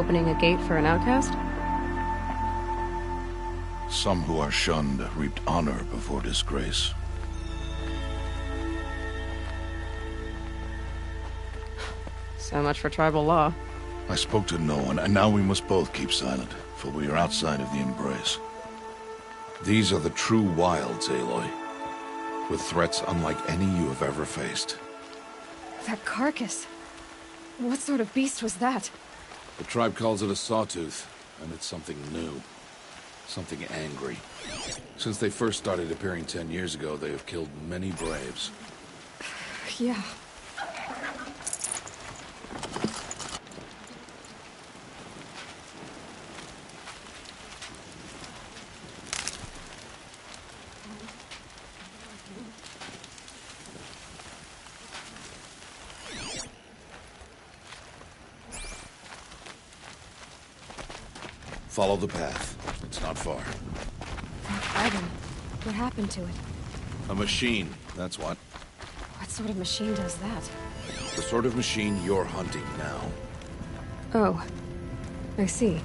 opening a gate for an outcast? Some who are shunned reaped honor before disgrace. So much for tribal law. I spoke to no one, and now we must both keep silent, for we are outside of the embrace. These are the true wilds, Aloy, with threats unlike any you have ever faced. That carcass. What sort of beast was that? The tribe calls it a sawtooth, and it's something new. Something angry. Since they first started appearing 10 years ago, they have killed many braves. Yeah. Follow the path. It's not far. That dragon. What happened to it? A machine, that's what. What sort of machine does that? The sort of machine you're hunting now. Oh. I see.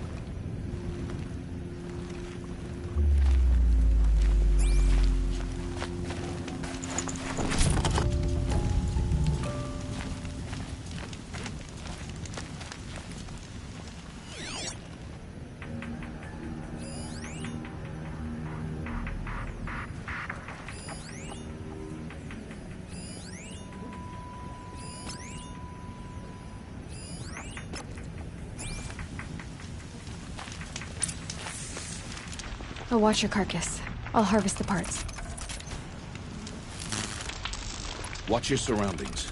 I'll watch your carcass. I'll harvest the parts. Watch your surroundings.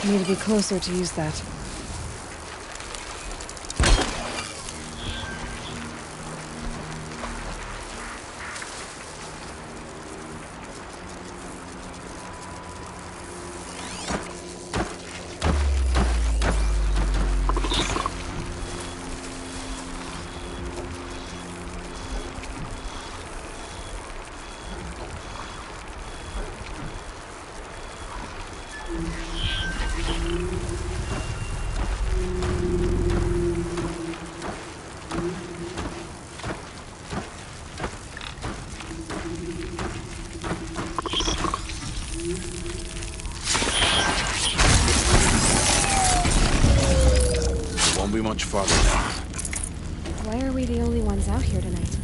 I need to be closer to use that. Much farther now. Why are we the only ones out here tonight?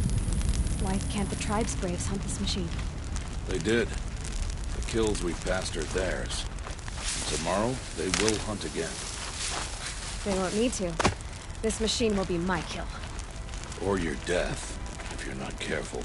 Why can't the tribe's braves hunt this machine? They did. The kills we've passed are theirs. And tomorrow, they will hunt again. They won't need to. This machine will be my kill. Or your death, if you're not careful.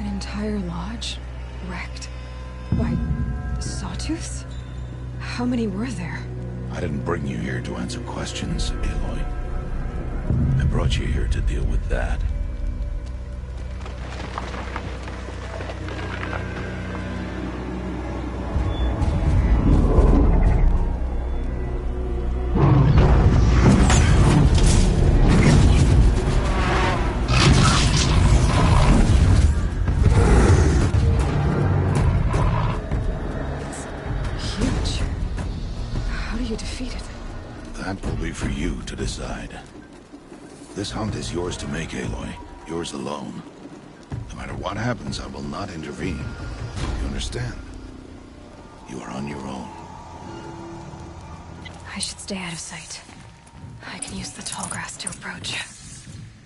Entire lodge wrecked by sawtooths? How many were there? I didn't bring you here to answer questions, Aloy. I brought you here to deal with that. This hunt is yours to make, Aloy. Yours alone. No matter what happens, I will not intervene. You understand? You are on your own. I should stay out of sight. I can use the tall grass to approach.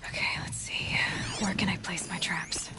Okay, let's see. Where can I place my traps?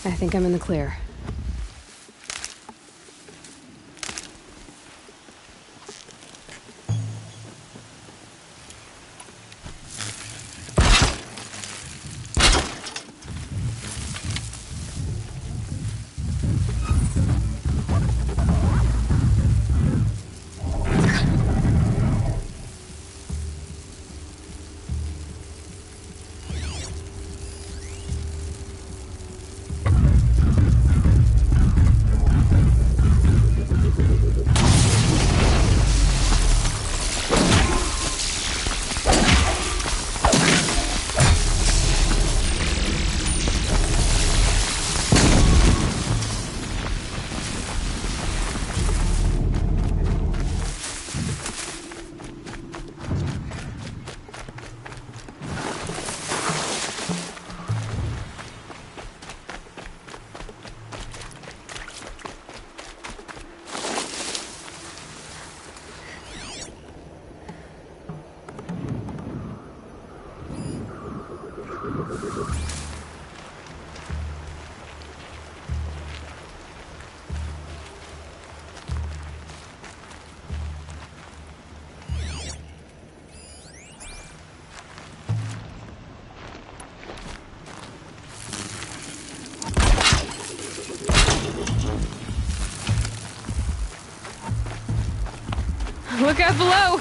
I think I'm in the clear. Look out below!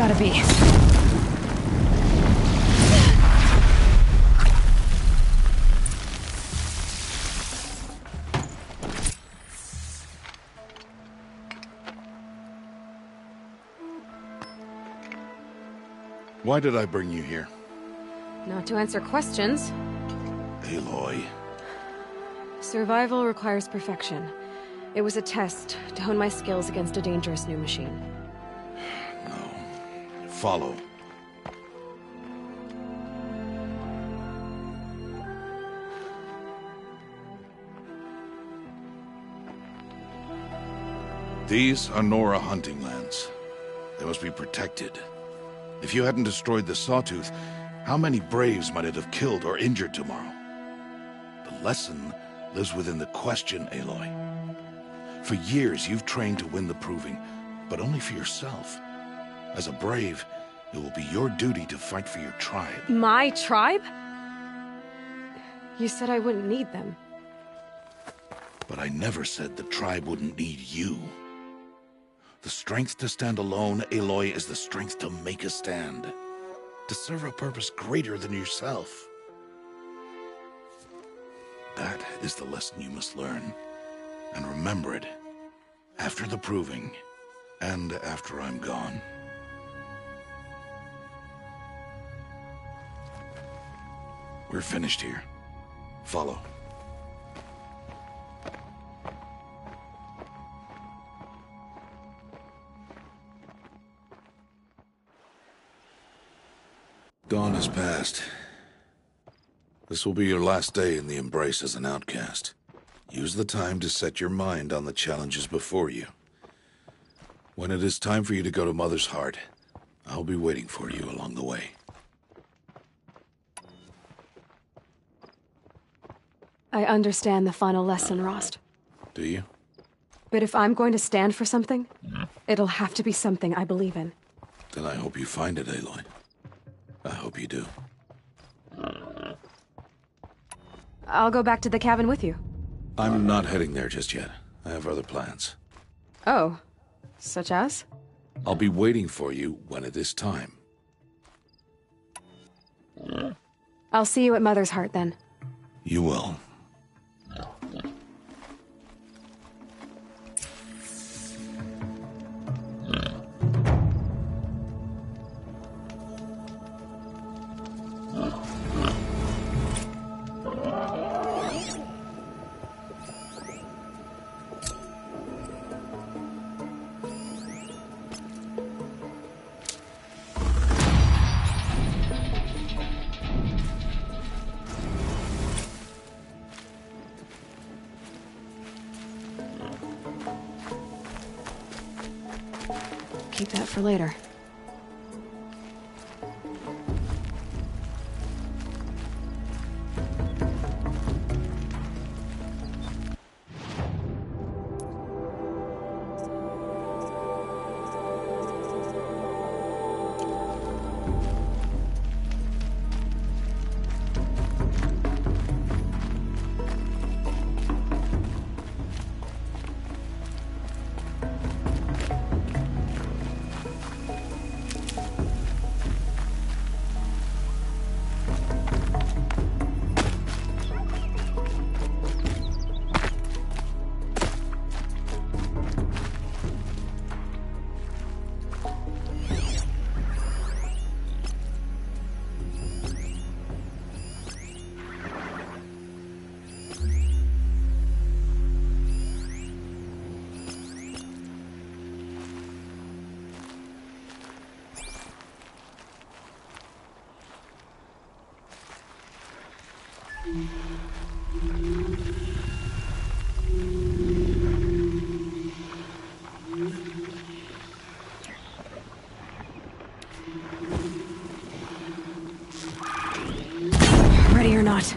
gotta be. Why did I bring you here? Not to answer questions. Aloy. Survival requires perfection. It was a test to hone my skills against a dangerous new machine. No. Follow. These are Nora hunting lands. They must be protected. If you hadn't destroyed the Sawtooth, how many Braves might it have killed or injured tomorrow? The lesson lives within the question, Aloy. For years, you've trained to win the Proving, but only for yourself. As a Brave, it will be your duty to fight for your tribe. My tribe? You said I wouldn't need them. But I never said the tribe wouldn't need you. The strength to stand alone, Aloy, is the strength to make a stand. To serve a purpose greater than yourself. That is the lesson you must learn. And remember it. After the Proving. And after I'm gone. We're finished here. Follow. Dawn has passed. This will be your last day in the Embrace as an outcast. Use the time to set your mind on the challenges before you. When it is time for you to go to Mother's Heart, I'll be waiting for you along the way. I understand the final lesson, Rost. Do you? But if I'm going to stand for something, it'll have to be something I believe in. Then I hope you find it, Aloy. I hope you do. I'll go back to the cabin with you. I'm not heading there just yet. I have other plans. Oh, such as? I'll be waiting for you when it is time. I'll see you at Mother's Heart then. You will. Keep that for later. Ready or not.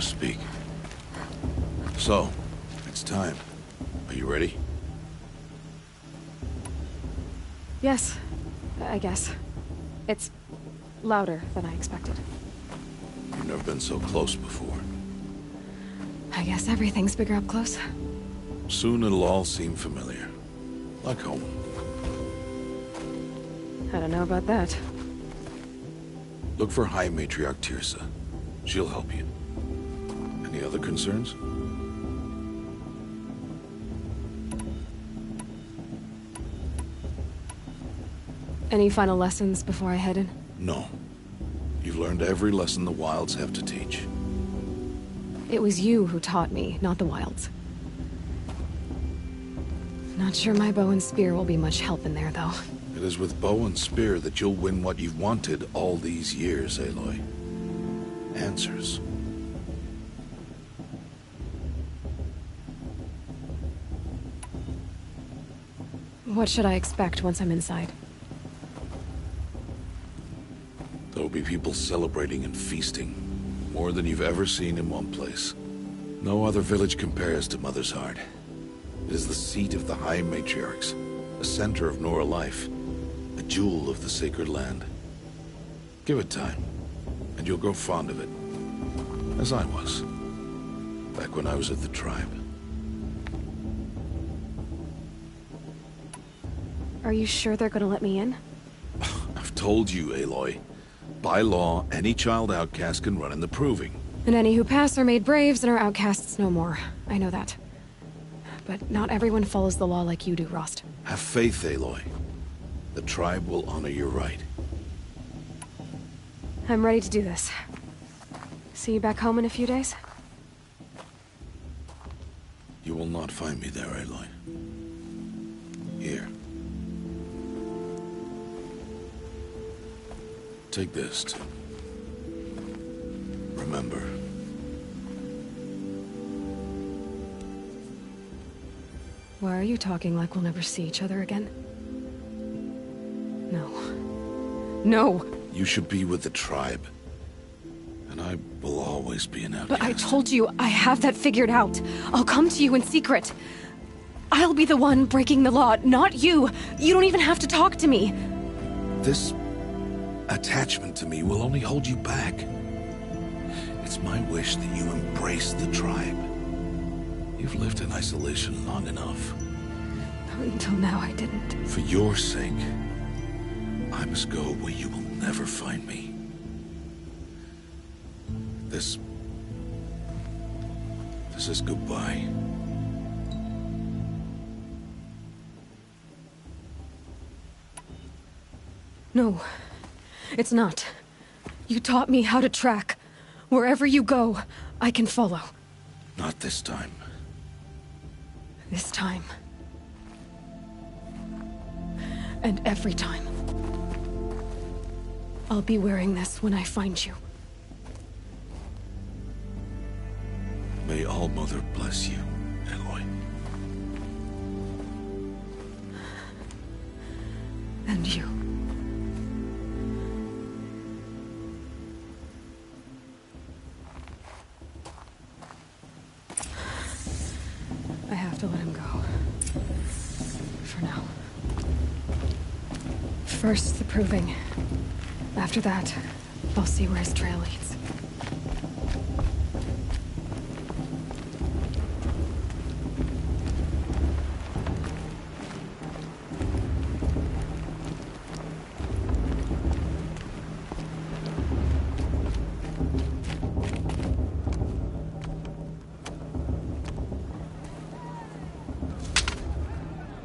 speak. So, it's time. Are you ready? Yes, I guess. It's louder than I expected. You've never been so close before. I guess everything's bigger up close. Soon it'll all seem familiar. Like home. I don't know about that. Look for High Matriarch Tirsa. She'll help you. Any other concerns? Any final lessons before I head in? No. You've learned every lesson the Wilds have to teach. It was you who taught me, not the Wilds. Not sure my bow and spear will be much help in there, though. It is with bow and spear that you'll win what you've wanted all these years, Aloy. Answers. What should I expect once I'm inside? There'll be people celebrating and feasting. More than you've ever seen in one place. No other village compares to Mother's Heart. It is the seat of the High Matriarchs, a center of Nora life, a jewel of the sacred land. Give it time, and you'll grow fond of it. As I was, back when I was at the tribe. Are you sure they're gonna let me in? I've told you, Aloy. By law, any child outcast can run in the proving. And any who pass are made braves and are outcasts no more. I know that. But not everyone follows the law like you do, Rost. Have faith, Aloy. The tribe will honor your right. I'm ready to do this. See you back home in a few days? You will not find me there, Aloy. Here. Take this to remember. Why are you talking like we'll never see each other again? No. No! You should be with the tribe. And I will always be an outcast. But I told you, I have that figured out. I'll come to you in secret. I'll be the one breaking the law, not you. You don't even have to talk to me. This attachment to me will only hold you back. It's my wish that you embrace the tribe. You've lived in isolation long enough. Until now, I didn't. For your sake, I must go where you will never find me. This is goodbye. No, it's not. You taught me how to track. Wherever you go, I can follow. Not this time. This time. And every time. I'll be wearing this when I find you. May All-Mother bless you, Aloy. And you. I have to let him go. For now. First, the proving. After that, I'll see where his trail leads.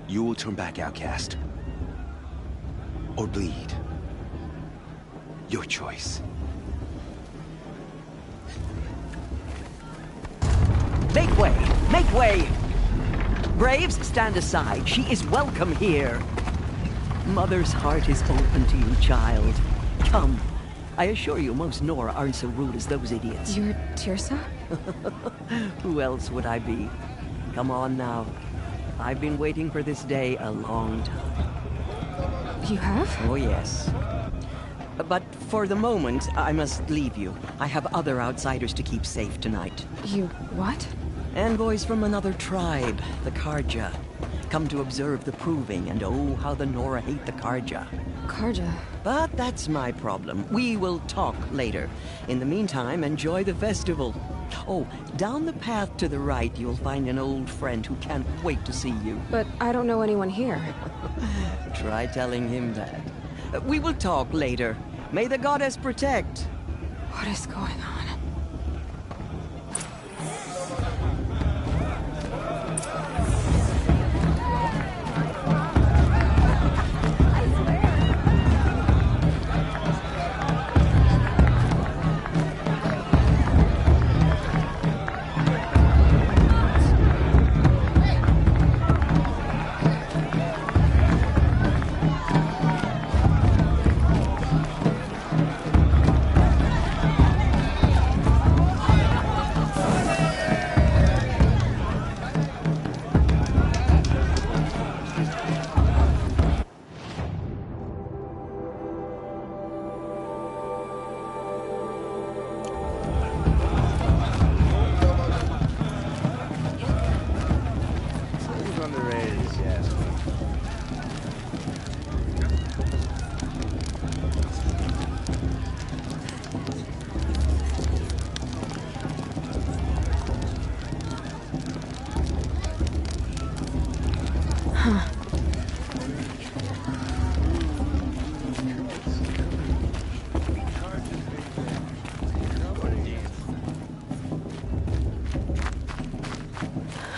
You will turn back, outcast. Or bleed. Your choice. Make way! Make way! Braves, stand aside. She is welcome here. Mother's heart is open to you, child. Come. I assure you, most Nora aren't so rude as those idiots. You're Tirsa? Who else would I be? Come on now. I've been waiting for this day a long time. You have? Oh, yes. But for the moment, I must leave you. I have other outsiders to keep safe tonight. You what? Envoys from another tribe, the Karja. Come to observe the proving, and oh, how the Nora hate the Karja. Karja. But that's my problem. We will talk later. In the meantime, enjoy the festival. Oh, down the path to the right, you'll find an old friend who can't wait to see you. But I don't know anyone here. Try telling him that. We will talk later. May the goddess protect. What is going on?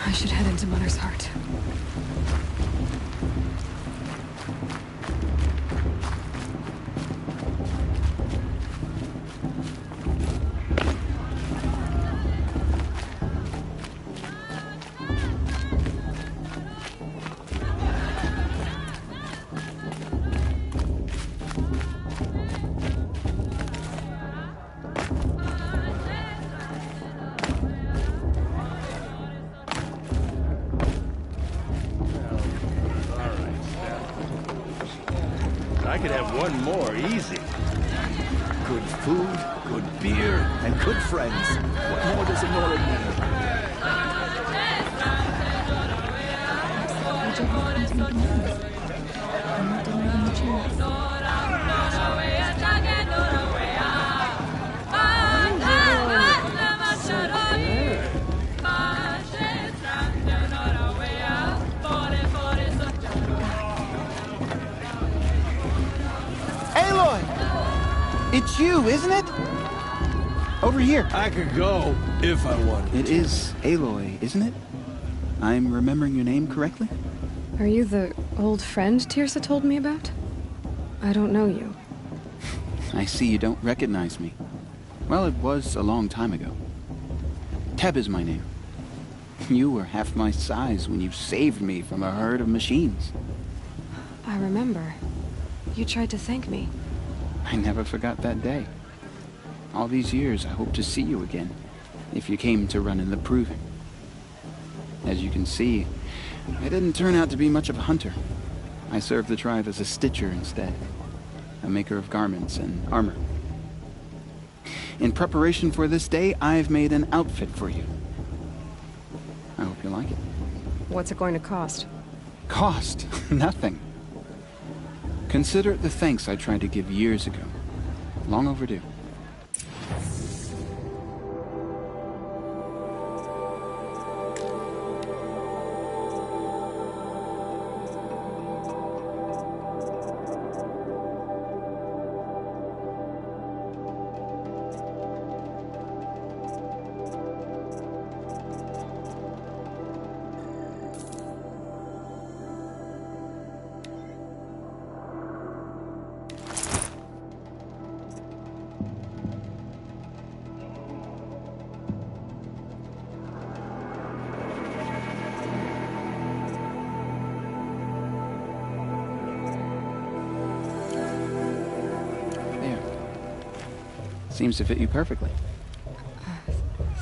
I should head into Mother's Heart. I could have one more, easy. Good food, good beer, and good friends. What more does a Nora need? It's you, isn't it? Over here. I could go if I wanted. It is Aloy, isn't it? I'm remembering your name correctly? Are you the old friend Tirsa told me about? I don't know you. I see you don't recognize me. Well, it was a long time ago. Teb is my name. You were half my size when you saved me from a herd of machines. I remember. You tried to thank me. I never forgot that day. All these years, I hope to see you again, if you came to run in the proving. As you can see, I didn't turn out to be much of a hunter. I served the tribe as a stitcher instead, a maker of garments and armor. In preparation for this day, I've made an outfit for you. I hope you like it. What's it going to cost? Cost? Nothing. Consider it the thanks I tried to give years ago. Long overdue. Seems to fit you perfectly.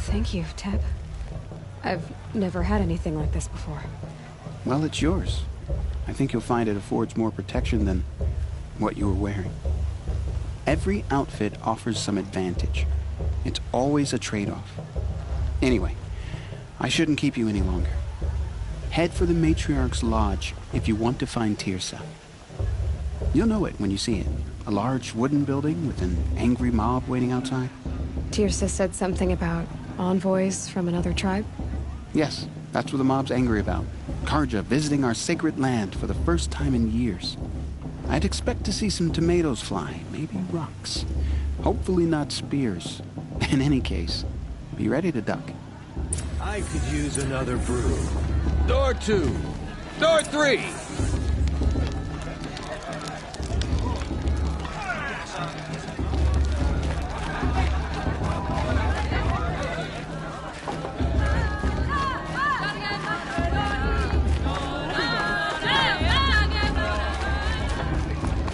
Thank you, Teb. I've never had anything like this before. Well, it's yours. I think you'll find it affords more protection than what you were wearing. Every outfit offers some advantage. It's always a trade-off. Anyway, I shouldn't keep you any longer. Head for the Matriarch's Lodge if you want to find Tirsa. You'll know it when you see it. A large wooden building with an angry mob waiting outside. Tirsa said something about envoys from another tribe? Yes, that's what the mob's angry about. Karja visiting our sacred land for the first time in years. I'd expect to see some tomatoes fly, maybe rocks. Hopefully not spears. In any case, be ready to duck. I could use another brew. Door 2. Door 3.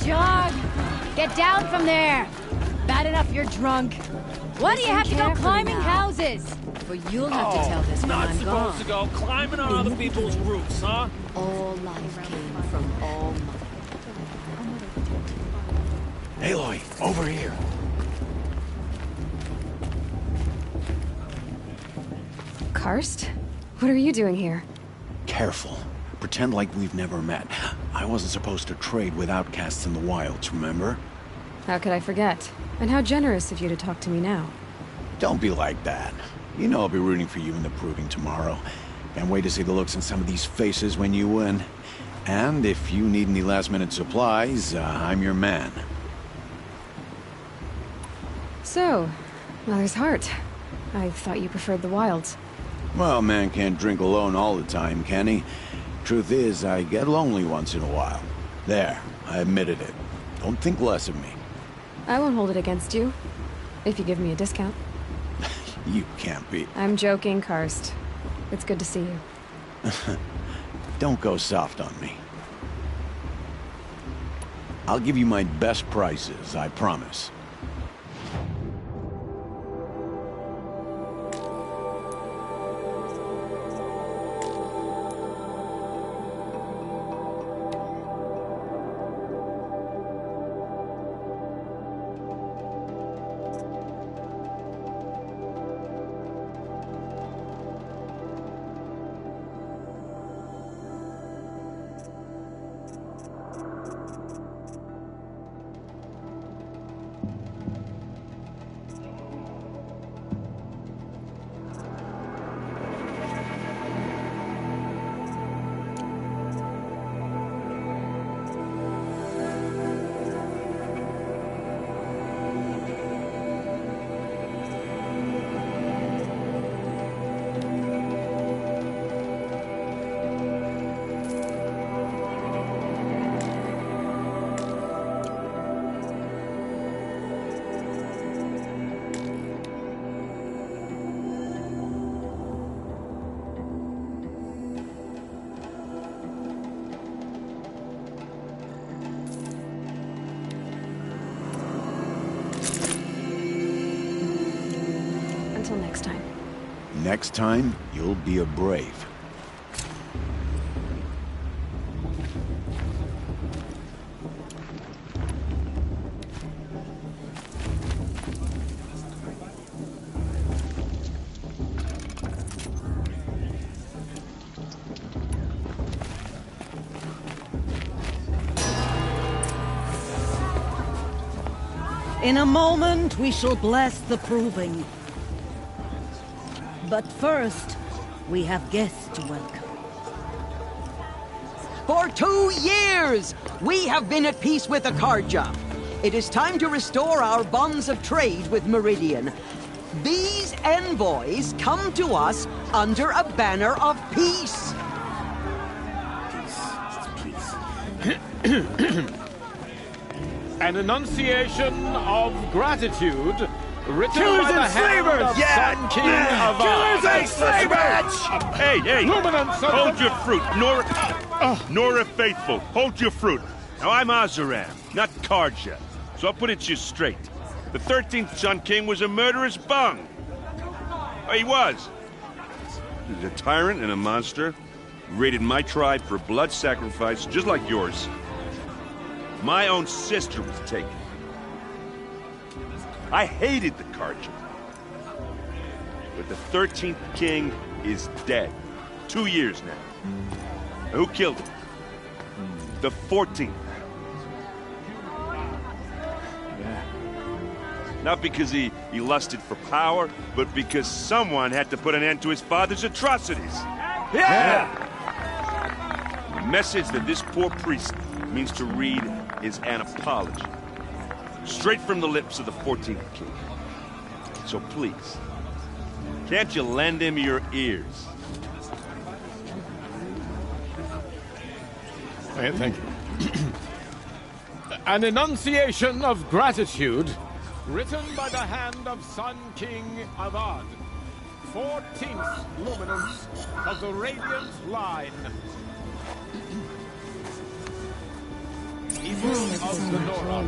John, get down from there. Bad enough you're drunk. Why do you have to go climbing houses? But you'll have to tell this when I'm gone. Not supposed to go climbing on other people's roofs, huh? All life came from all mother. Aloy, over here. Karst? What are you doing here? Careful. Pretend like we've never met. I wasn't supposed to trade with outcasts in the wilds, remember? How could I forget? And how generous of you to talk to me now. Don't be like that. You know I'll be rooting for you in the proving tomorrow. Can't wait to see the looks on some of these faces when you win. And if you need any last-minute supplies, I'm your man. So, Mother's Heart. I thought you preferred the wilds. Well, man can't drink alone all the time, can he? Truth is, I get lonely once in a while. There, I admitted it. Don't think less of me. I won't hold it against you, if you give me a discount. You can't be. I'm joking, Karst. It's good to see you. Don't go soft on me. I'll give you my best prices, I promise. Until next time. Next time, you'll be a brave. In a moment, we shall bless the proving. But first, we have guests to welcome. For 2 years, we have been at peace with the Karja. It is time to restore our bonds of trade with Meridian. These envoys come to us under a banner of peace. An enunciation of gratitude written Killers by the and hand slavers! of Yeah! Sun King of Killers and slavers! Hey, Luminance of hold the- your fruit. Nora Faithful, hold your fruit. Now, I'm Azaram, not Karja, so I'll put it to you straight. The 13th Sun King was a murderous bung. Oh, he was. He was a tyrant and a monster. He raided my tribe for blood sacrifice, just like yours. My own sister was taken. I hated the Carja. But the 13th king is dead. 2 years now. Who killed him? The 14th. Yeah. Not because he lusted for power, but because someone had to put an end to his father's atrocities. Yeah! The message that this poor priest means to read is an apology. Straight from the lips of the 14th king. So please, can't you lend him your ears? Thank you. An enunciation of gratitude written by the hand of Sun King Avad, 14th luminance of the Radiant Line. People of the Nora,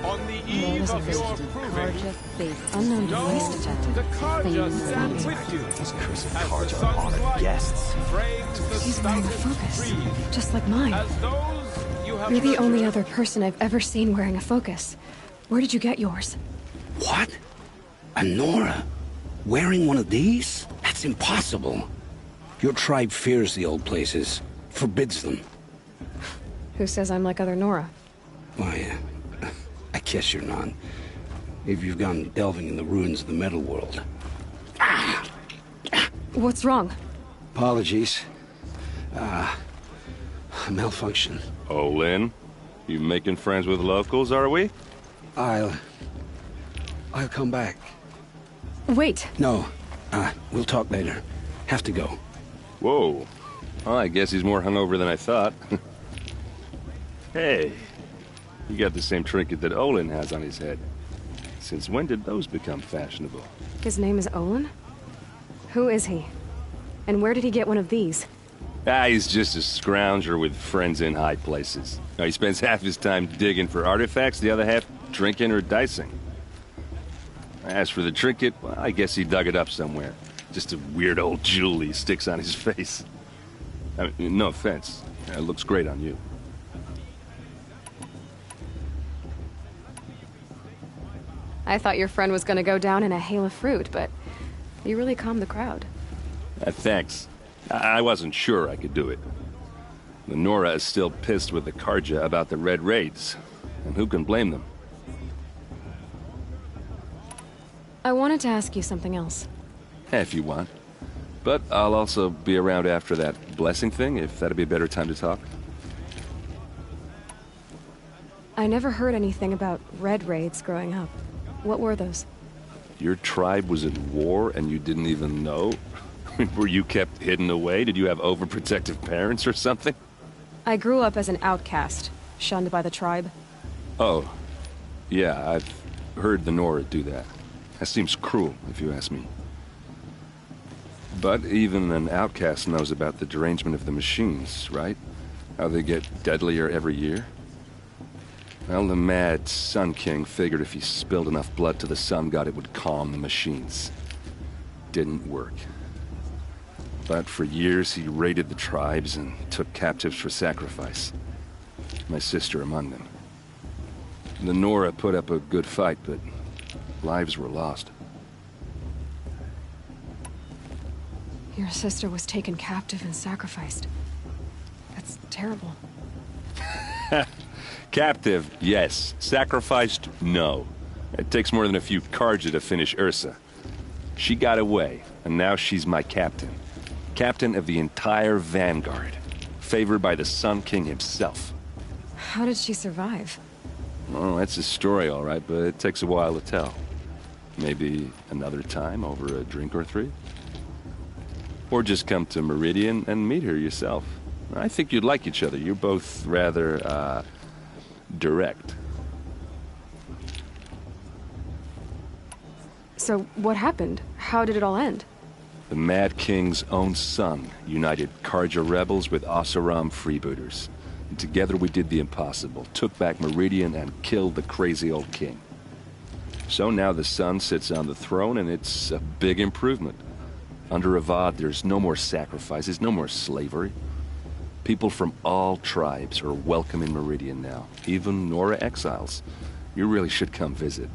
on the eve of your proving, Unknown know device detected. the Carja stand with you. Those cursed As the cards are sun's honored light guests. frames the He's wearing a stoutest focus, trees, just like mine. as those you have You're the only nurtured. other person I've ever seen wearing a focus. Where did you get yours? What? A Nora? Wearing one of these? That's impossible. Your tribe fears the old places, forbids them. Who says I'm like other Nora? Why, I guess you're not. If you've gone delving in the ruins of the metal world. What's wrong? Apologies. A malfunction. Oh, Lynn, you making friends with locals, are we? I'll come back. Wait. No, we'll talk later. Have to go. Whoa. Well, I guess he's more hungover than I thought. Hey, you got the same trinket that Olin has on his head. Since when did those become fashionable? His name is Olin? Who is he? And where did he get one of these? He's just a scrounger with friends in high places. He spends half his time digging for artifacts, the other half drinking or dicing. As for the trinket, well, I guess he dug it up somewhere. Just a weird old jewel he sticks on his face. I mean, no offense. It looks great on you. I thought your friend was gonna go down in a hail of fruit, but you really calmed the crowd. Thanks. I wasn't sure I could do it. The Nora is still pissed with the Carja about the Red Raids, and who can blame them? I wanted to ask you something else. If you want. But I'll also be around after that blessing thing, if that'd be a better time to talk. I never heard anything about Red Raids growing up. What were those? Your tribe was at war and you didn't even know? Were you kept hidden away? Did you have overprotective parents or something? I grew up as an outcast, shunned by the tribe. Oh, yeah, I've heard the Nora do that. That seems cruel, if you ask me. But even an outcast knows about the derangement of the machines, right? How they get deadlier every year? Well, the mad Sun King figured if he spilled enough blood to the Sun God, it would calm the machines. Didn't work. But for years, he raided the tribes and took captives for sacrifice. My sister among them. The Nora put up a good fight, but lives were lost. Your sister was taken captive and sacrificed. That's terrible. Captive, yes. Sacrificed, no. It takes more than a few Carja to finish Ursa. She got away, and now she's my captain. Captain of the entire Vanguard. Favored by the Sun King himself. How did she survive? Well, that's a story, all right, but it takes a while to tell. Maybe another time over a drink or three? Or just come to Meridian and meet her yourself. I think you'd like each other. You're both rather, direct. So, what happened? How did it all end? The Mad King's own son united Carja rebels with Oseram freebooters. And together we did the impossible, took back Meridian and killed the crazy old king. So now the son sits on the throne and it's a big improvement. Under Avad, there's no more sacrifices, no more slavery. People from all tribes are welcome in Meridian now, even Nora exiles. You really should come visit.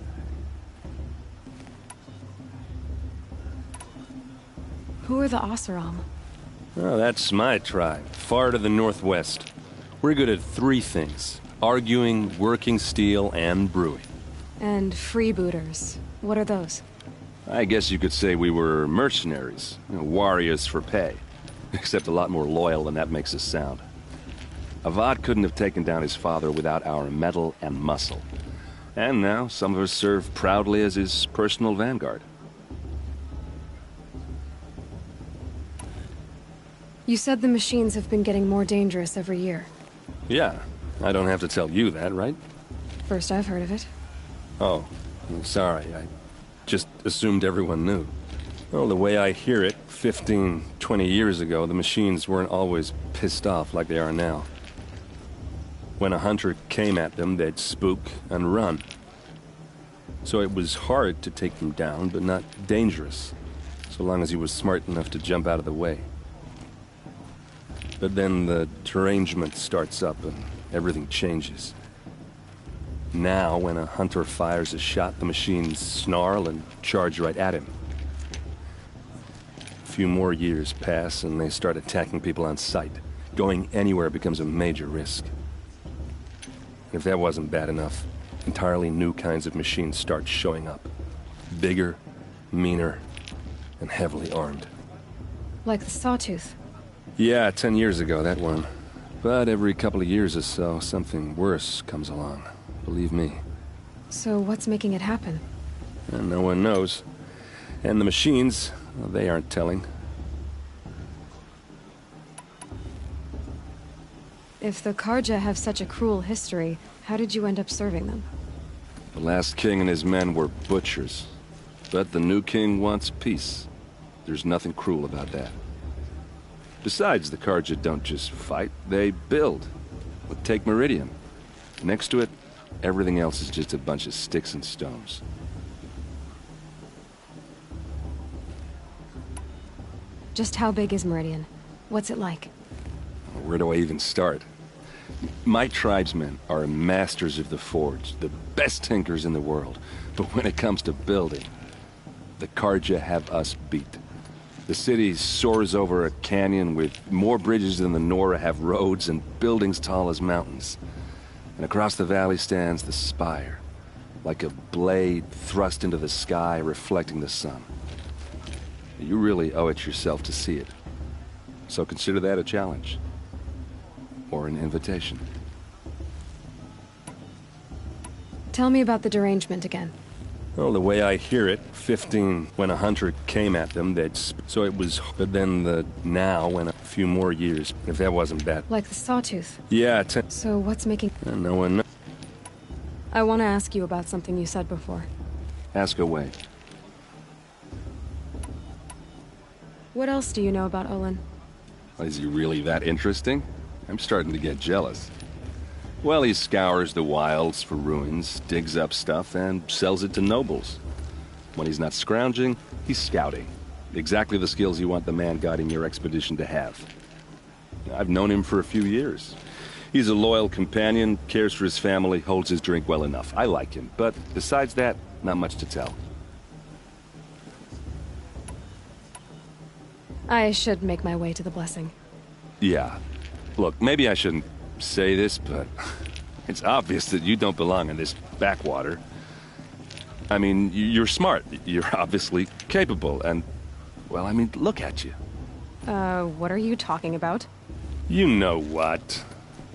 Who are the Oseram? Oh, that's my tribe, far to the northwest. We're good at three things: arguing, working steel, and brewing. And freebooters. What are those? I guess you could say we were mercenaries, warriors for pay. Except a lot more loyal than that makes us sound. Avad couldn't have taken down his father without our metal and muscle. And now, some of us serve proudly as his personal vanguard. You said the machines have been getting more dangerous every year. Yeah, I don't have to tell you that, right? First I've heard of it. Oh, I'm sorry. I just assumed everyone knew. Well, the way I hear it, 15, 20 years ago, the machines weren't always pissed off like they are now. When a hunter came at them, they'd spook and run. So it was hard to take them down, but not dangerous, so long as he was smart enough to jump out of the way. But then the derangement starts up and everything changes. Now, when a hunter fires a shot, the machines snarl and charge right at him. A few more years pass and they start attacking people on sight. Going anywhere becomes a major risk. If that wasn't bad enough, entirely new kinds of machines start showing up. Bigger, meaner, and heavily armed. Like the Sawtooth. Yeah, 10 years ago, that one. But every couple of years or so, something worse comes along. Believe me. So what's making it happen? And no one knows. And the machines, well, they aren't telling. If the Karja have such a cruel history, how did you end up serving them? The last king and his men were butchers. But the new king wants peace. There's nothing cruel about that. Besides, the Karja don't just fight, they build. But take Meridian. Next to it, everything else is just a bunch of sticks and stones. Just how big is Meridian? What's it like? Where do I even start? My tribesmen are masters of the forge, the best tinkers in the world. But when it comes to building, the Karja have us beat. The city soars over a canyon with more bridges than the Nora have roads and buildings tall as mountains. And across the valley stands the spire, like a blade thrust into the sky reflecting the sun. You really owe it yourself to see it. So consider that a challenge. Or an invitation. Tell me about the derangement again. Well, the way I hear it, 15, when a hunter came at them, they'd... So it was... But then the... Now, when a few more years, if that wasn't bad. Like the Sawtooth? Yeah, So what's making... No one knows. I want to ask you about something you said before. Ask away. What else do you know about Olin? Is he really that interesting? I'm starting to get jealous. Well, he scours the wilds for ruins, digs up stuff, and sells it to nobles. When he's not scrounging, he's scouting. Exactly the skills you want the man guiding your expedition to have. I've known him for a few years. He's a loyal companion, cares for his family, holds his drink well enough. I like him, but besides that, not much to tell. I should make my way to the blessing. Yeah. Look, maybe I shouldn't say this, but it's obvious that you don't belong in this backwater. I mean, you're smart. You're obviously capable, and... Well, I mean, look at you. What are you talking about? You know what.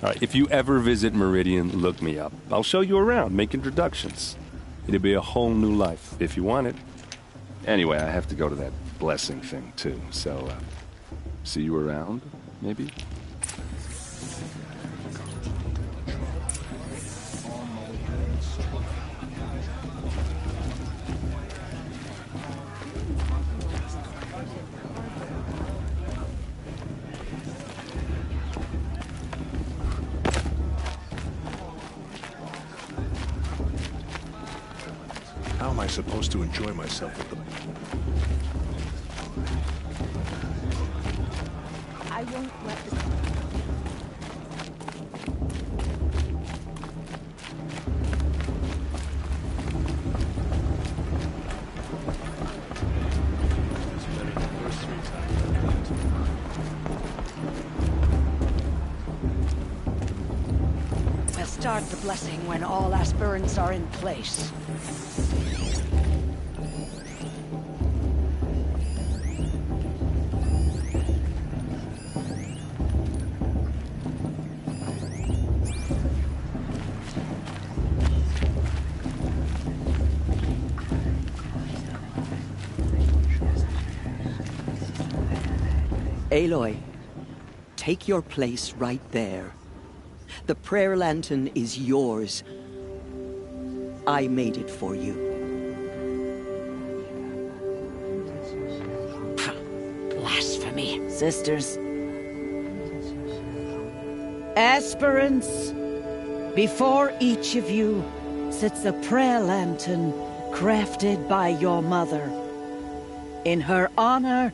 All right, if you ever visit Meridian, look me up. I'll show you around, make introductions. It'll be a whole new life, if you want it. Anyway, I have to go to that blessing thing, too, so, see you around, maybe? How am I supposed to enjoy myself with the... I won't let this... As many the first 3 times. blessing when all aspirants are in place. Aloy, take your place right there. The prayer lantern is yours. I made it for you. Blasphemy, sisters. Aspirants, before each of you sits a prayer lantern crafted by your mother. In her honor,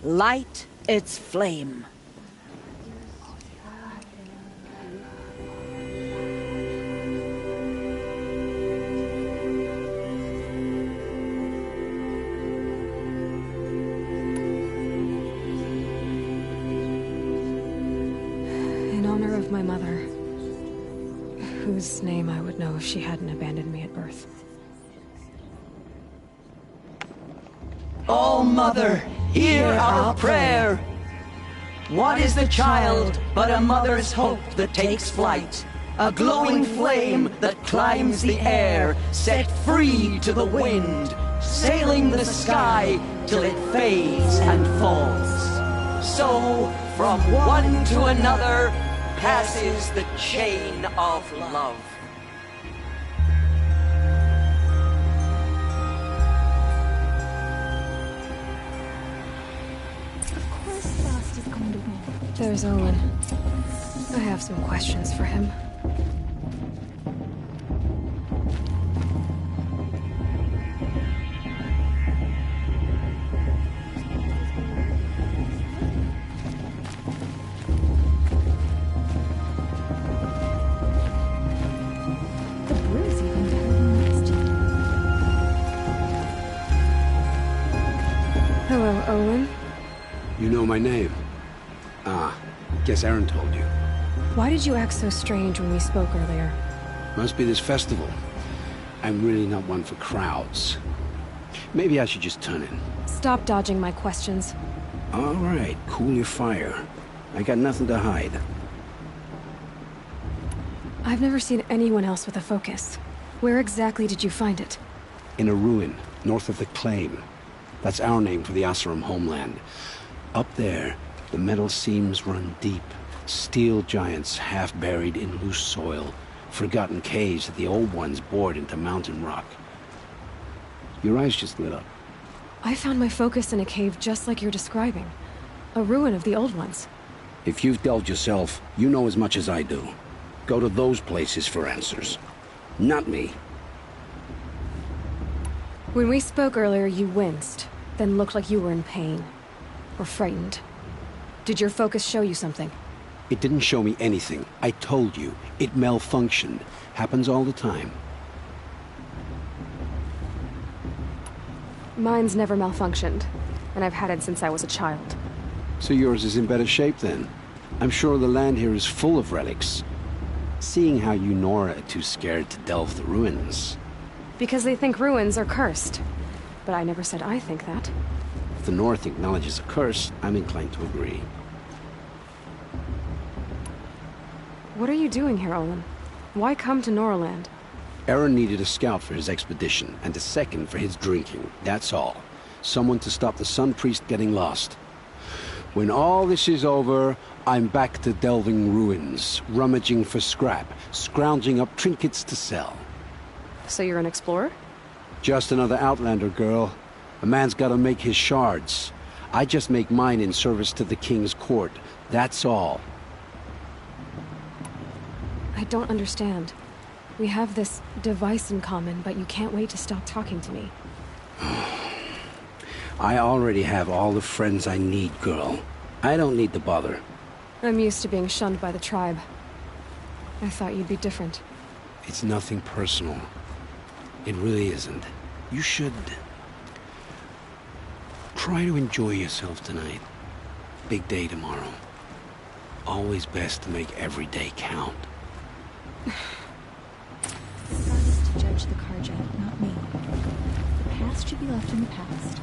light its flame. In honor of my mother, whose name I would know if she hadn't abandoned me at birth. Oh, Mother, hear our prayer. What is the child but a mother's hope that takes flight? A glowing flame that climbs the air, set free to the wind, sailing the sky till it fades and falls. So, from one to another, passes the chain of love. There's Owen. I have some questions for him. The brew's even better than last year. Hello, Owen. You know my name? Ah, guess Aaron told you. Why did you act so strange when we spoke earlier? Must be this festival. I'm really not one for crowds. Maybe I should just turn in. Stop dodging my questions. All right, cool your fire. I got nothing to hide. I've never seen anyone else with a focus. Where exactly did you find it? In a ruin, north of the Claim. That's our name for the Oseram homeland. Up there, the metal seams run deep. Steel giants half buried in loose soil. Forgotten caves that the old ones bored into mountain rock. Your eyes just lit up. I found my focus in a cave just like you're describing. A ruin of the old ones. If you've delved yourself, you know as much as I do. Go to those places for answers. Not me. When we spoke earlier, you winced, then looked like you were in pain. Or frightened. Did your focus show you something? It didn't show me anything. I told you. It malfunctioned. Happens all the time. Mine's never malfunctioned, and I've had it since I was a child. So yours is in better shape then. I'm sure the land here is full of relics. Seeing how you Nora are too scared to delve the ruins. Because they think ruins are cursed. But I never said I think that. If the North acknowledges a curse, I'm inclined to agree. What are you doing here, Olin? Why come to Noraland? Aaron needed a scout for his expedition, and a second for his drinking. That's all. Someone to stop the Sun Priest getting lost. When all this is over, I'm back to delving ruins, rummaging for scrap, scrounging up trinkets to sell. So you're an explorer? Just another Outlander, girl. A man's gotta make his shards. I just make mine in service to the King's court. That's all. I don't understand. We have this device in common, but you can't wait to stop talking to me. I already have all the friends I need, girl. I don't need to bother. I'm used to being shunned by the tribe. I thought you'd be different. It's nothing personal. It really isn't. You should... try to enjoy yourself tonight. Big day tomorrow. Always best to make every day count. touch the Karja, not me. The past should be left in the past.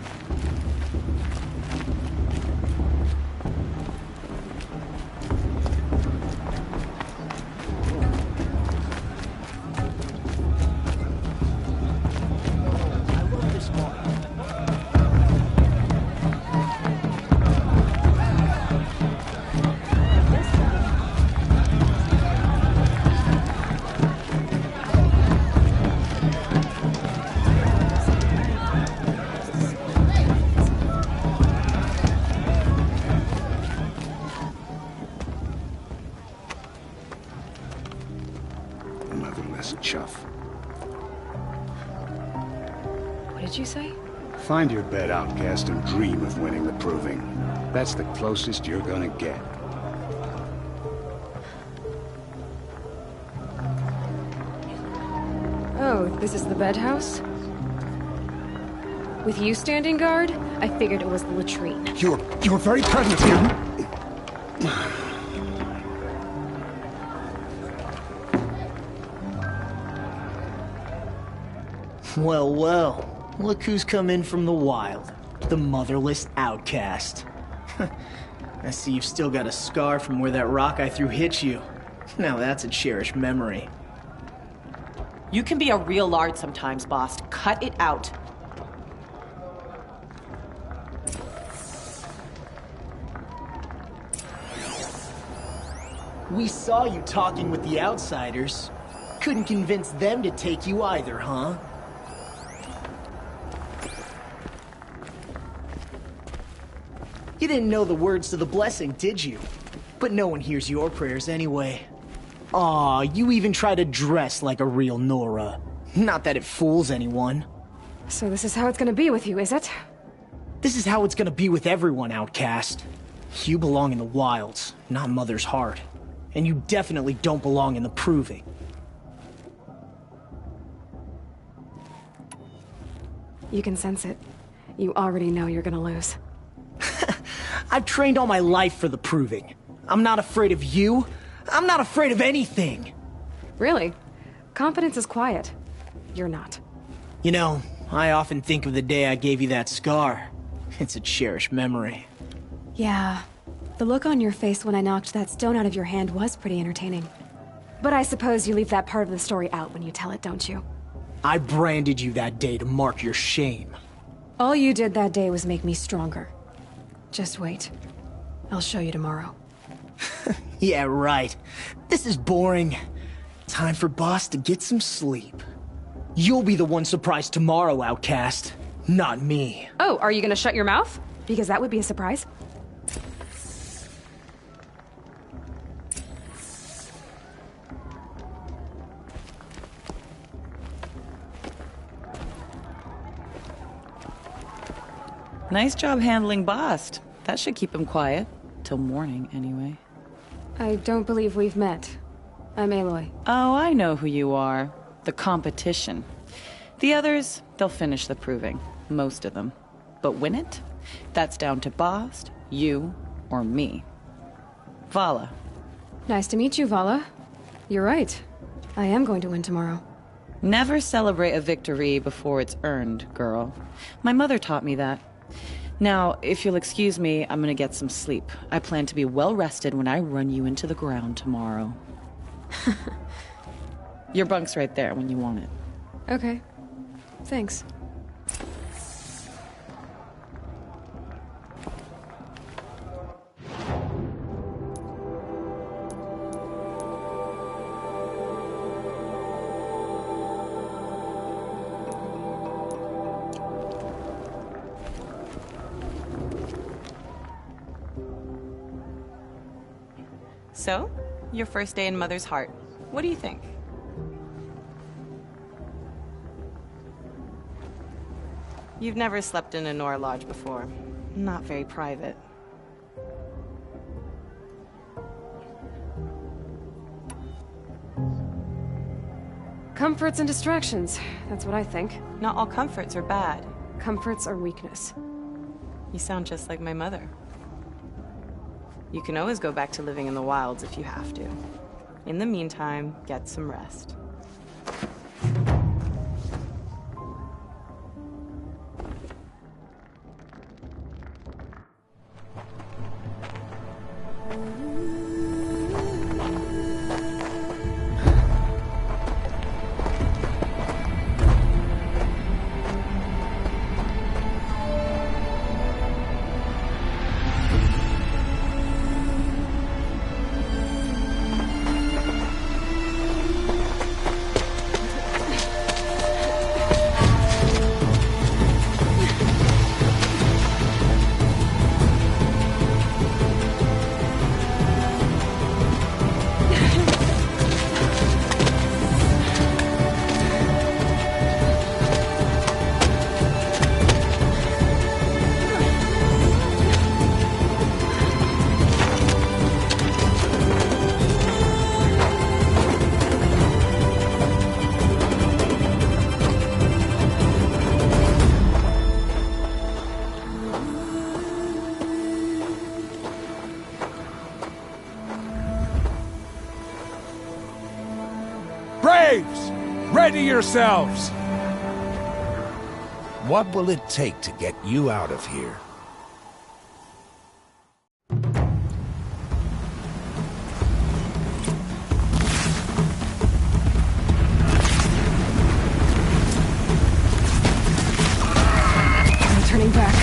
Did you say? Find your bed, outcast, and dream of winning the proving. That's the closest you're gonna get. Oh, this is the bed house? With you standing guard, I figured it was the latrine. You're very pregnant here. Well, well. Look who's come in from the wild. The motherless outcast. I see you've still got a scar from where that rock I threw hit you. Now that's a cherished memory. You can be a real lard sometimes, boss. Cut it out. We saw you talking with the outsiders. Couldn't convince them to take you either, huh? You didn't know the words to the blessing, did you? But no one hears your prayers anyway. Aw, you even try to dress like a real Nora. Not that it fools anyone. So this is how it's gonna be with you, is it? This is how it's gonna be with everyone, outcast. You belong in the wilds, not Mother's heart. And you definitely don't belong in the proving. You can sense it. You already know you're gonna lose. I've trained all my life for the proving. I'm not afraid of you. I'm not afraid of anything. Really? Confidence is quiet. You're not. You know, I often think of the day I gave you that scar. It's a cherished memory. Yeah. The look on your face when I knocked that stone out of your hand was pretty entertaining. But I suppose you leave that part of the story out when you tell it, don't you? I branded you that day to mark your shame. All you did that day was make me stronger. Just wait. I'll show you tomorrow. Yeah, right. This is boring. Time for Boss to get some sleep. You'll be the one surprised tomorrow, outcast. Not me. Oh, are you gonna shut your mouth? Because that would be a surprise. Nice job handling Bast. That should keep him quiet. Till morning, anyway. I don't believe we've met. I'm Aloy. Oh, I know who you are. The competition. The others, they'll finish the proving. Most of them. But win it? That's down to Bast, you, or me. Vala. Nice to meet you, Vala. You're right. I am going to win tomorrow. Never celebrate a victory before it's earned, girl. My mother taught me that. Now, if you'll excuse me, I'm gonna get some sleep. I plan to be well rested when I run you into the ground tomorrow. Your bunk's right there when you want it. Okay. Thanks. So, your first day in Mother's heart. What do you think? You've never slept in a Nora lodge before. Not very private. Comforts and distractions. That's what I think. Not all comforts are bad. Comforts are weakness. You sound just like my mother. You can always go back to living in the wilds if you have to. In the meantime, get some rest. Ready yourselves! What will it take to get you out of here? I'm turning back.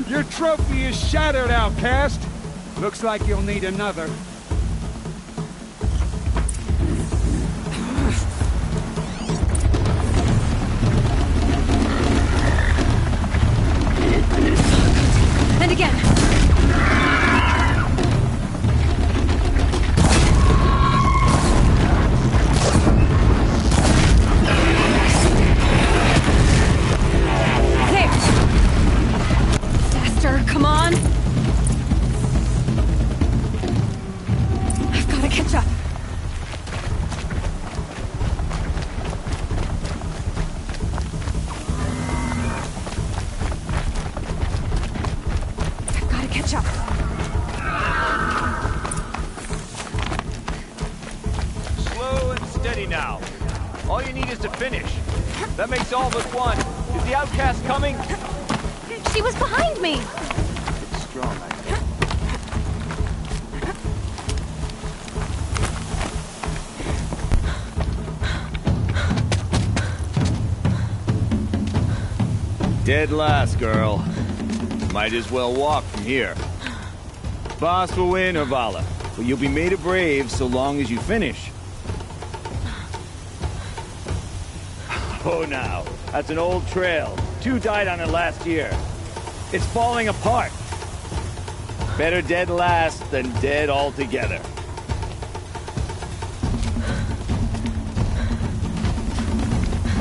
Your trophy is shattered, outcast. Looks like you'll need another. And again. Come on! I've got to catch up. I've got to catch up. Slow and steady now. All you need is to finish. That makes all but one. Is the outcast coming? She was behind me! Strong, I think. Dead last, girl. Might as well walk from here. Boss will win, or Vala, but you'll be made a brave so long as you finish. Oh, now. That's an old trail. 2 died on it last year. It's falling apart. Better dead last than dead altogether.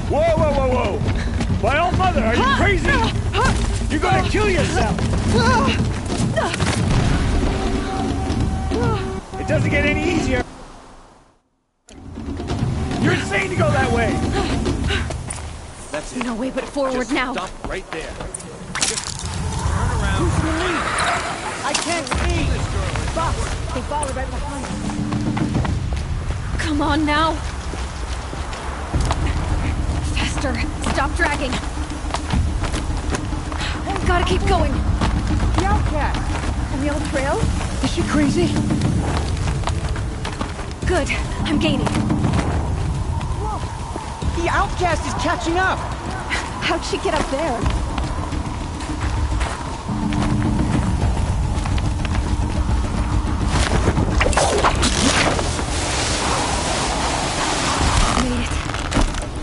Whoa, whoa, whoa, whoa! My old mother, are you crazy? You're gonna kill yourself! It doesn't get any easier. You're insane to go that way! That's it. No way but forward Just now. Stop right there. Just turn around. I can't see! Boss, they follow right behind. Come on now. Faster. Stop dragging. Gotta keep going. The outcast! On the old trail? Is she crazy? Good. I'm gaining. Whoa! The outcast is catching up! How'd she get up there? Made it.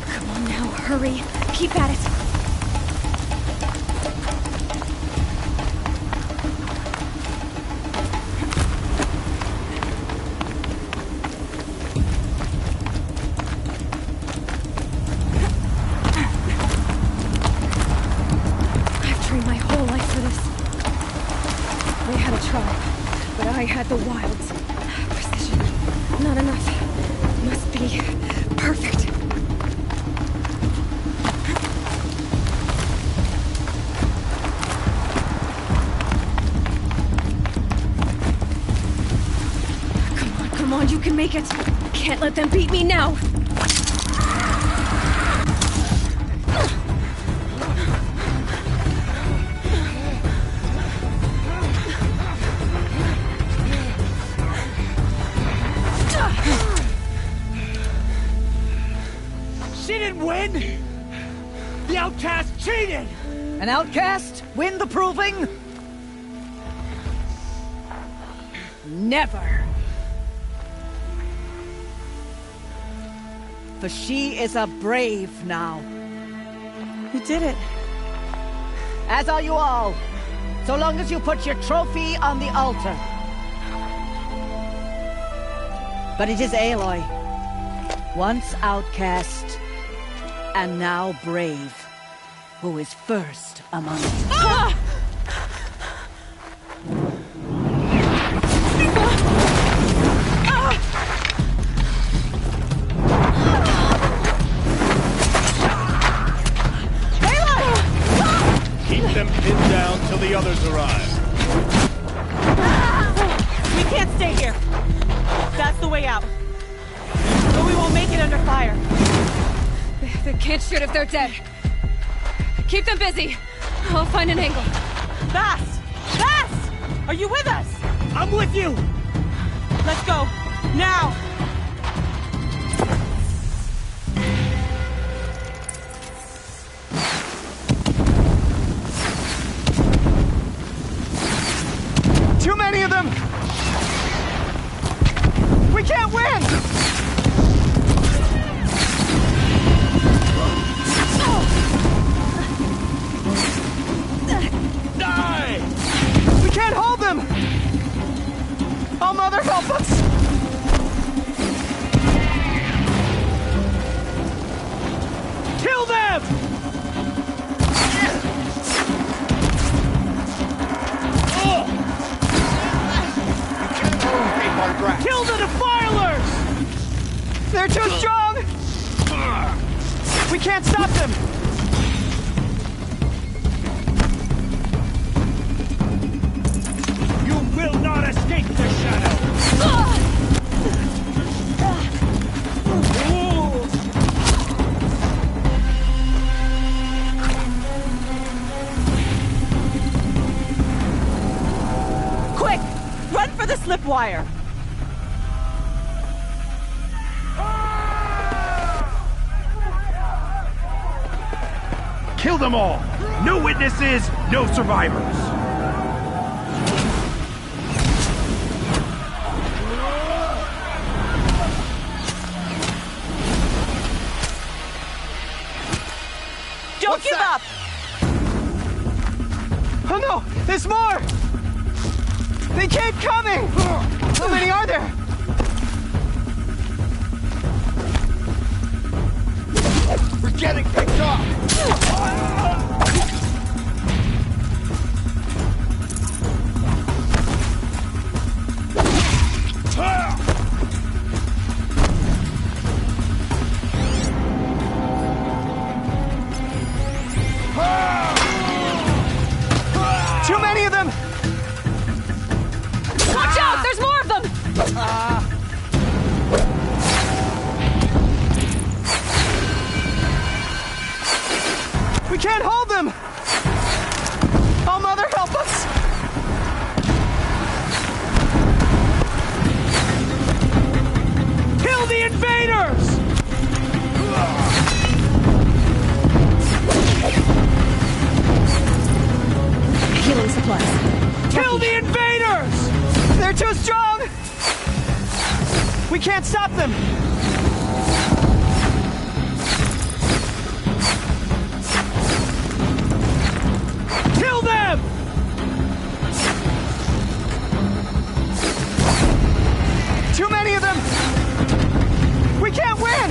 Come on now, hurry. Keep at it. I had the wilds. Precision. Not enough. Must be perfect. Come on, you can make it. Can't let them beat me now. Shit win? The outcast cheated! An outcast win the proving? Never. For she is a brave now. You did it. As are you all. So long as you put your trophy on the altar. But it is Aloy, once outcast, and now brave, who is first among us. Ah! Keep them pinned down till the others arrive. We can't stay here. That's the way out. But we won't make it under fire. They can't shoot if they're dead. Keep them busy. I'll find an angle. Bass! Bass! Are you with us? I'm with you! Let's go. Now! Too many of them! We can't win! Die! We can't hold them! Oh, Mother, help us! Kill them! Kill the defilers! They're too strong! We can't stop them! You will not escape the shadow! Quick! Run for the slip wire! Kill them all! No witnesses, no survivors! Don't give up! Oh no! There's more! They keep coming! How many are there? We're getting picked up! Too many of them! Watch out! There's more of them! We can't hold them! Oh, Mother, help us! Kill the invaders! Healing supplies. Kill the invaders! They're too strong! We can't stop them! Kill them! Too many of them! We can't win!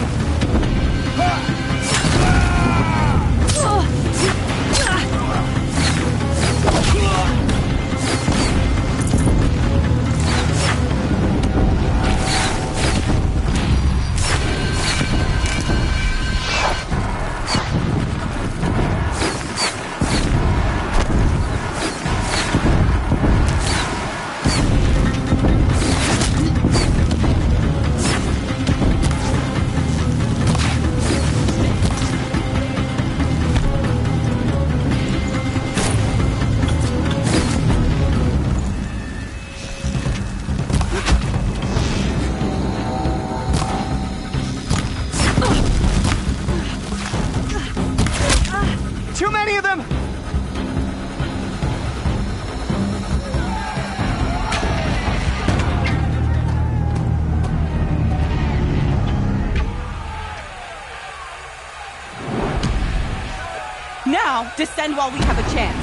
now. Descend while we have a chance.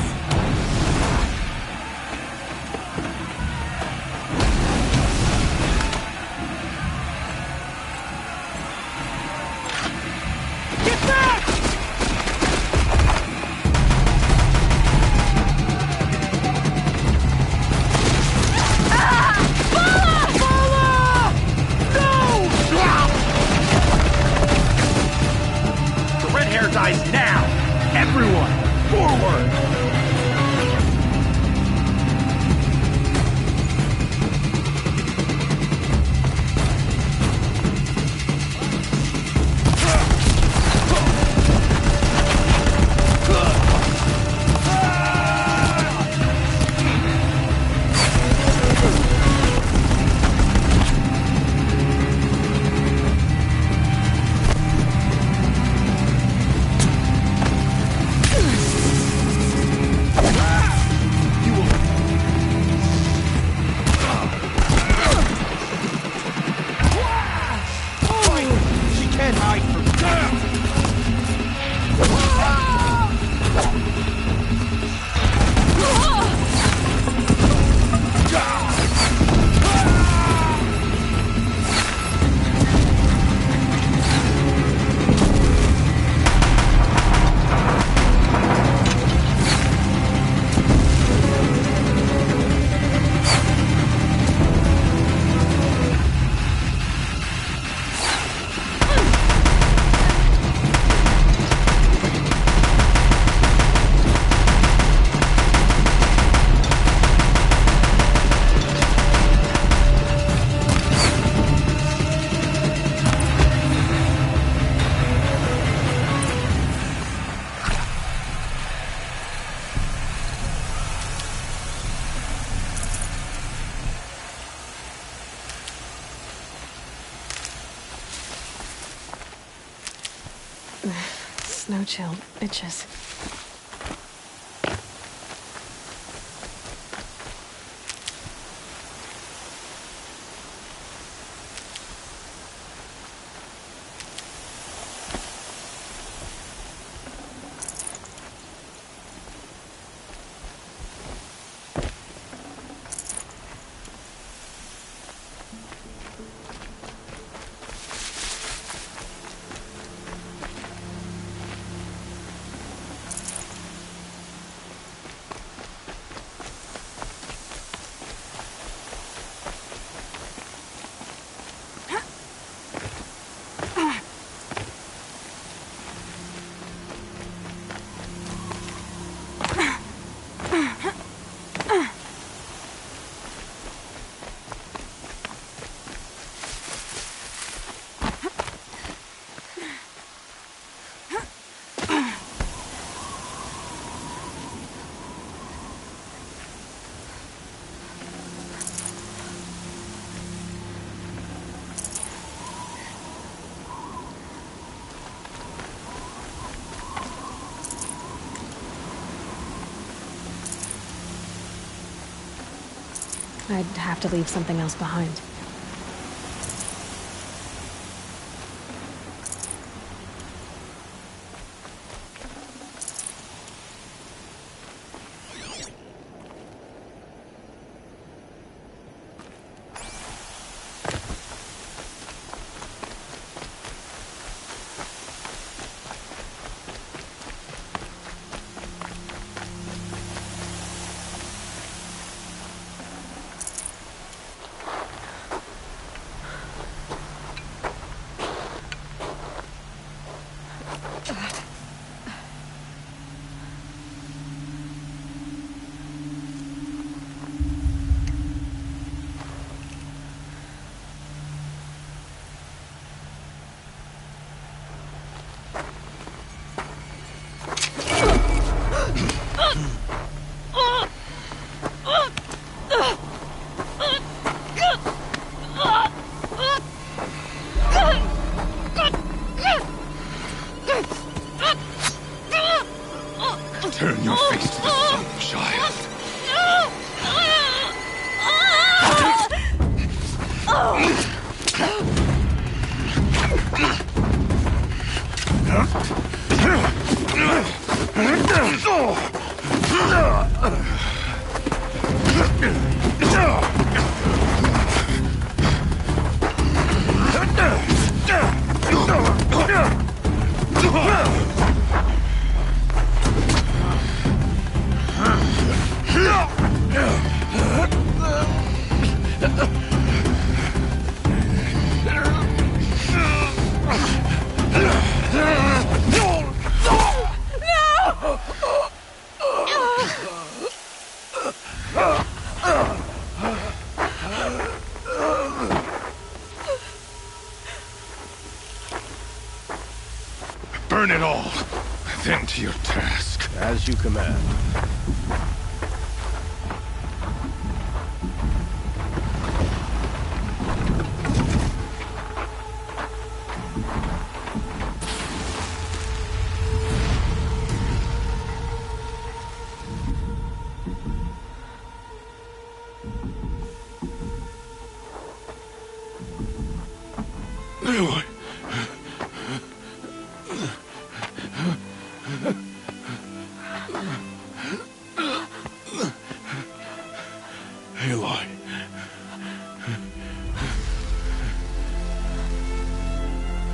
Dies now! Everyone, forward! Snow chill itches. I'd have to leave something else behind. Turn your face to the sun, child. Burn it all, then to your task. As you command. Aloy. Aloy.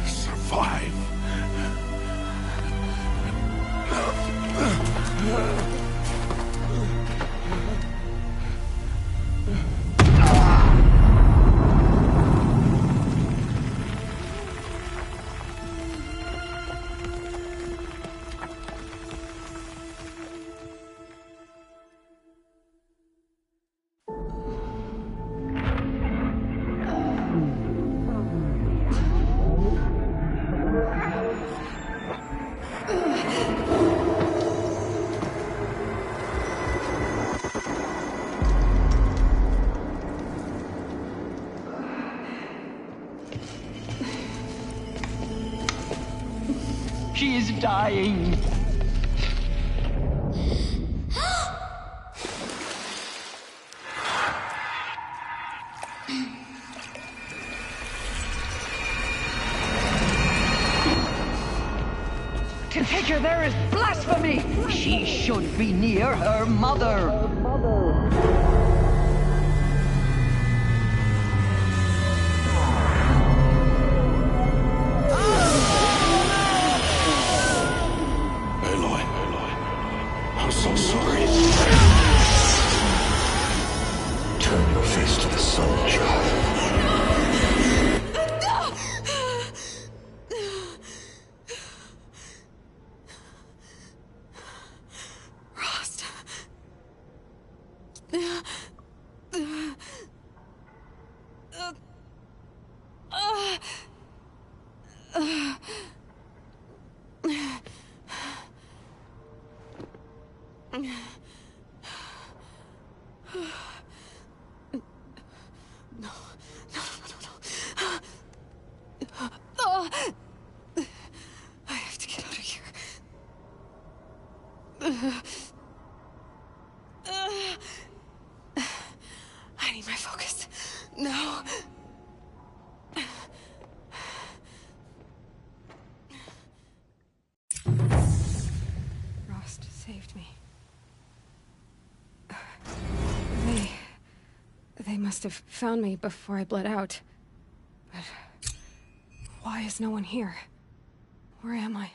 Survive. She is dying. To take her there is blasphemy. She should be near her mother. So sorry. Turn your face to the sun, child. Rost. I have to get out of here. I need my focus. No. Rost saved me. They must have found me before I bled out. But why is no one here? Where am I?